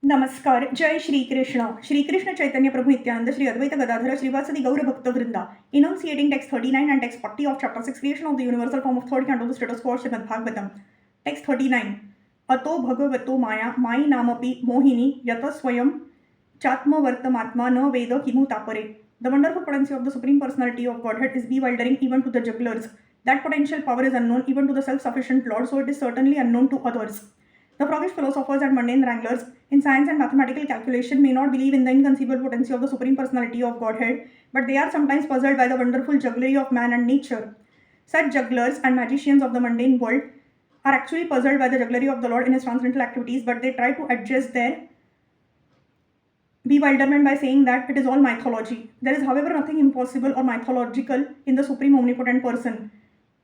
नमस्कार. जय श्रीकृष्ण. श्रीकृष्ण चैतन्य प्रभु नित्यानंद श्री अद्वैत गदाधर श्रीवासदि गौर भक्त वृंदा. Enunciating text 39 and text 40 of chapter 6 creation of the universal form of third canto of the status quo Srimad Bhagavatam. Text 39. अतो भगवतो माया माई नामपि मोहिनी यत स्वयं चात्मवर्तमात्मा न वेद किमु तापरे. The wonderful potency of the Supreme Personality of Godhead is bewildering even to the jugglers. That potential power is unknown even to the self-sufficient Lord, so it is certainly unknown to others. The froggish philosophers and mundane wranglers in science and mathematical calculation may not believe in the inconceivable potency of the Supreme Personality of Godhead, but they are sometimes puzzled by the wonderful jugglery of man and nature. Such jugglers and magicians of the mundane world are actually puzzled by the jugglery of the Lord in his transcendental activities, but they try to adjust their bewilderment by saying that it is all mythology. There is, however, nothing impossible or mythological in the Supreme Omnipotent Person.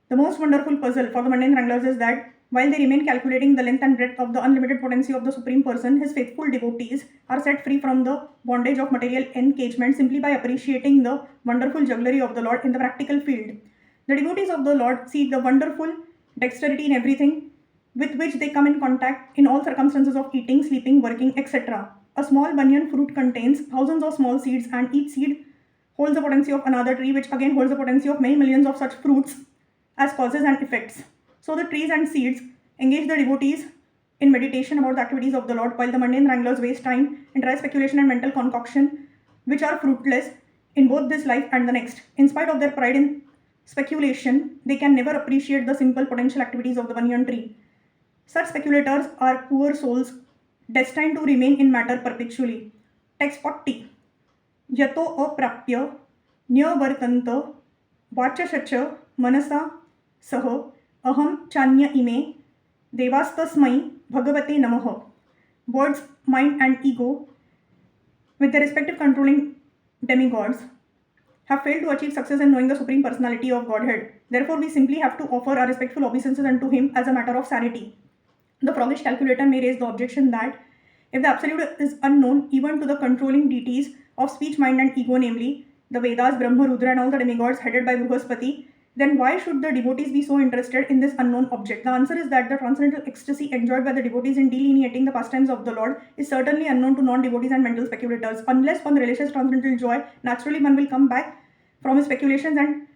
The most wonderful puzzle for the mundane wranglers is that while they remain calculating the length and breadth of the unlimited potency of the Supreme Person, his faithful devotees are set free from the bondage of material engagement simply by appreciating the wonderful jugglery of the Lord in the practical field. The devotees of the Lord see the wonderful dexterity in everything with which they come in contact in all circumstances of eating, sleeping, working, etc. A small banyan fruit contains thousands of small seeds, and each seed holds the potency of another tree, which again holds the potency of many millions of such fruits as causes and effects. So the trees and seeds engage the devotees in meditation about the activities of the Lord, while the mundane wranglers waste time in dry speculation and mental concoction, which are fruitless in both this life and the next. In spite of their pride in speculation, they can never appreciate the simple potential activities of the banyan tree. Such speculators are poor souls destined to remain in matter perpetually. Text 40. Yato aprapya न्यवर्तन्त वाचशच मनसा सह अहम चान्य इमे देवास्तस्मै भगवते नमः. Words, mind and ego, with their respective controlling demigods, have failed to achieve success in knowing the Supreme Personality of Godhead. Therefore, we simply have to offer our respectful obeisances unto him as a matter of sanity. The froggish calculator may raise the objection that if the Absolute is unknown even to the controlling deities of speech, mind and ego, namely the Vedas, Brahma, Rudra and all the demigods headed by Bruhaspati, then why should the devotees be so interested in this unknown object? The answer is that the transcendental ecstasy enjoyed by the devotees in delineating the pastimes of the Lord is certainly unknown to non-devotees and mental speculators. Unless one relishes transcendental joy, naturally one will come back from his speculations and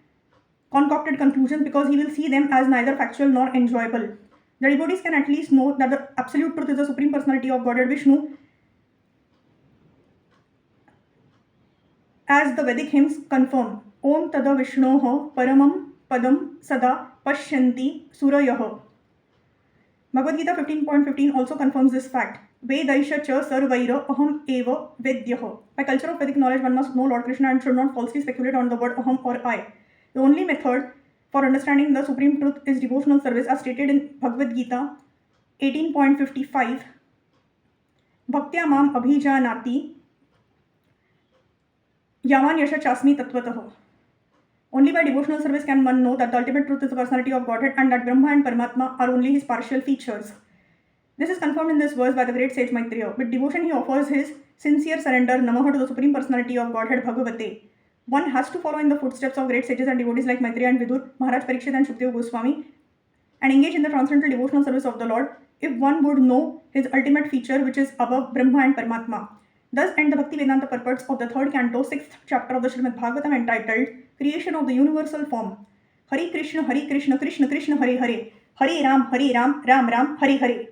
concocted conclusions because he will see them as neither factual nor enjoyable. The devotees can at least know that the absolute truth is the Supreme Personality of Godhead Vishnu, as the Vedic hymns confirm. Om tada Vishnoh paramam padam sada pashyanti surayah. Bhagavad Gita 15.15 also confirms this fact. Vedaisha cha sarvaira aham eva vedyah. By culture of Vedic knowledge, one must know Lord Krishna and should not falsely speculate on the word aham or I. The only method for understanding the supreme truth is devotional service, as stated in Bhagavad Gita 18.55. Bhaktya mam abhijanati yaman yasha chasmi tatvatah. Only by devotional service can one know that the ultimate truth is the personality of Godhead and that Brahma and Paramatma are only his partial features. This is confirmed in this verse by the great sage Maitreya. With devotion he offers his sincere surrender Namaha to the Supreme Personality of Godhead Bhagavate. One has to follow in the footsteps of great sages and devotees like Maitreya and Vidur, Maharaj Parikshit and Shukadeva Goswami, and engage in the transcendental devotional service of the Lord if one would know his ultimate feature, which is above Brahma and Paramatma. Thus end the Bhakti Vedanta purports of the third canto, 6th chapter of the Srimad Bhagavatam, entitled Creation of the Universal Form. Hare Krishna, Krishna Krishna, Hare Hare, Hare Ram, Ram Ram, Hare Hare.